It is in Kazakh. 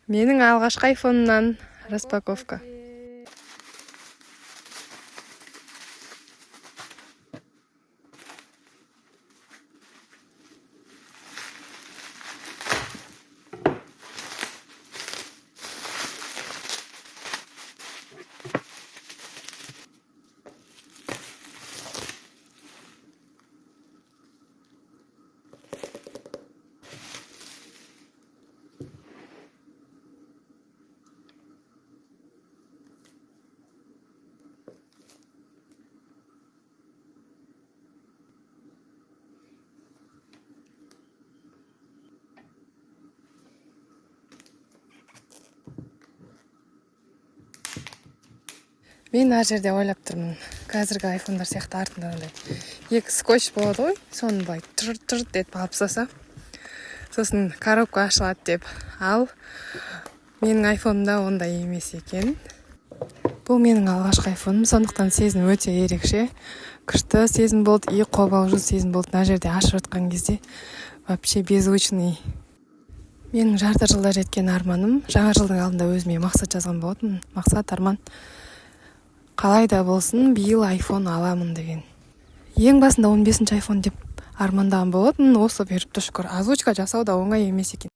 Менің алғашқы айфонымнан распаковка. Мен ар жерде ойлап тұрмын. Қазіргі айфондар сияқты артында андай екі скотч болады ғой, соны былай тырт етіп алып тастаса, сосын коробка ашылады деп. Ал менің айфонымда ондай емес екен. Бұл менің алғашқы айфоным, сондықтан сезім өте ерекше. Күшті сезім болды, қобалжу сезім болды. Мына жерде ашып жатқан кезде вообще беззвучный. Менің жарты жылда жеткен арманым, жаңа жылдың алдында өзіме мақсат жазған болатын. Мақсат, арман. Қалай да болсын, биыл айфон аламын деген. Ең басында 15-ші айфон деп армандаған болатын, осы беріпті шүкір. Озвучка жасау да оңай емес екен.